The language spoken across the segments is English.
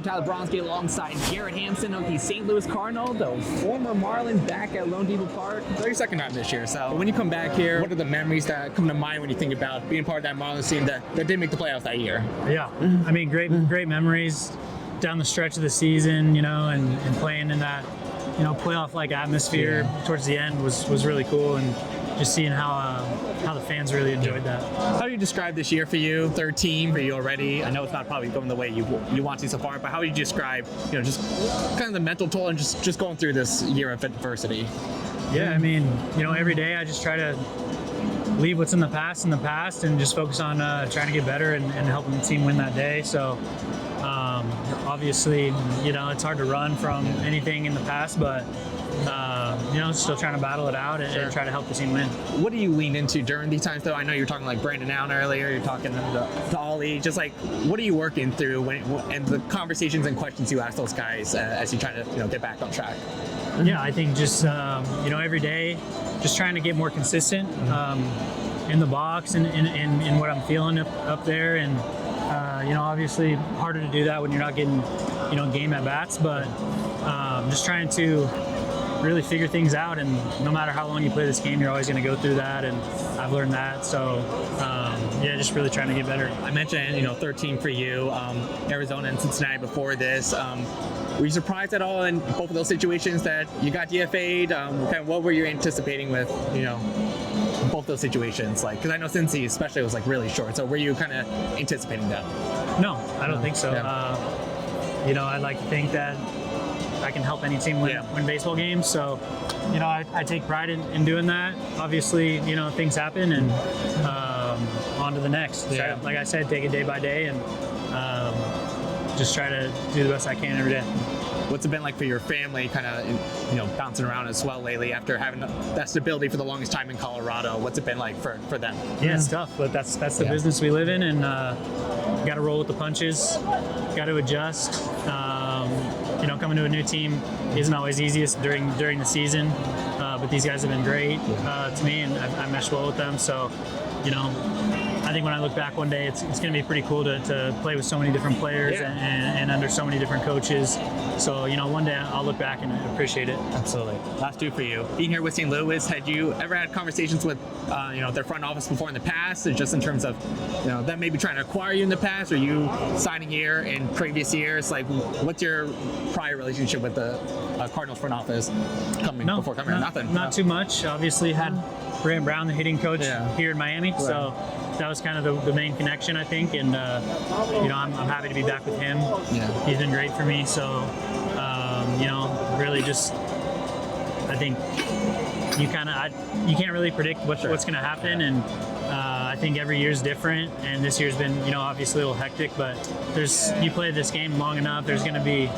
Tyler Boronski alongside Garrett Hampson of the St. Louis Cardinals, the former Marlins, back at LoanDepot Park. It's your second time this year, so when you come back here, what are the memories that come to mind when you think about being part of that Marlins team that did make the playoffs that year? Yeah, I mean, great memories down the stretch of the season, and playing in that, playoff-like atmosphere towards the end was really cool, and just seeing how the fans really enjoyed that. How do you describe this year for you? Third team for you already. I know it's not probably going the way you want to so far, but how would you describe, just kind of the mental toll and just going through this year of adversity? Yeah, I mean, every day I just try to leave what's in the past and just focus on trying to get better and helping the team win that day. So obviously, it's hard to run from anything in the past, but still trying to battle it out and try to help the team win. What do you lean into during these times, though? I know you were talking like Brandon Allen earlier, you're talking to Oli. Just like, what are you working through and the conversations and questions you ask those guys as you try to get back on track? Yeah, I think just every day, just trying to get more consistent in the box and in what I'm feeling up there, and obviously harder to do that when you're not getting game at bats, but just trying to really figure things out, and no matter how long you play this game, you're always going to go through that, and I've learned that. So just really trying to get better. I mentioned 13 for you, Arizona and Cincinnati before this. Were you surprised at all in both of those situations that you got DFA'd? What were you anticipating with both those situations? Like, because I know Cincy especially was like really short, so were you kind of anticipating that? No, I don't think so. Yeah. I'd like to think that I can help any team win baseball games. So, I take pride in doing that. Obviously, things happen, and on to the next. Yeah. So, like I said, take it day by day, and just try to do the best I can every day. What's it been like for your family, kind of bouncing around as well lately after having that stability for the longest time in Colorado? What's it been like for them? Yeah, it's tough, but that's the business we live in, and got to roll with the punches, got to adjust. Coming to a new team isn't always easiest during the season, but these guys have been great to me, and I meshed well with them. So, I think when I look back one day, it's going to be pretty cool to play with so many different players and under so many different coaches. So, one day I'll look back and appreciate it. Absolutely. Last two for you. Being here with St. Louis, had you ever had conversations with, their front office before in the past, or just in terms of, them maybe trying to acquire you in the past, or you signing here in previous years? Like, what's your prior relationship with the Cardinals front office before coming here? Nothing. Not too much. Obviously had Grant Brown, the hitting coach here in Miami, so that was kind of the main connection, I think, and I'm happy to be back with him. Yeah. He's been great for me, so really just, I think you can't really predict what's going to happen, and I think every year's different, and this year's been obviously a little hectic, but you play this game long enough, there's going to be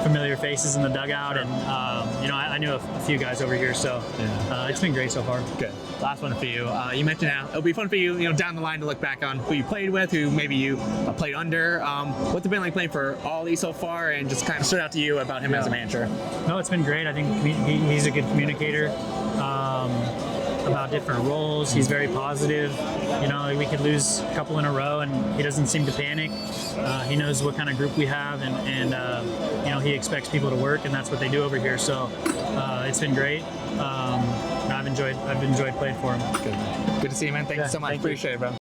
familiar faces in the dugout, and I knew a few guys over here, so it's been great so far. Good. Last one for you. You mentioned how it'll be fun for you, down the line to look back on who you played with, who maybe you played under. What's it been like playing for Oli so far, and just kind of stood out to you about him as a manager? No, it's been great. I think he's a good communicator about different roles. He's very positive. We could lose a couple in a row, and he doesn't seem to panic. He knows what kind of group we have, and he expects people to work, and that's what they do over here. So it's been great. I've enjoyed playing for him. Good to see you, man. Thank you so much. Appreciate it, bro.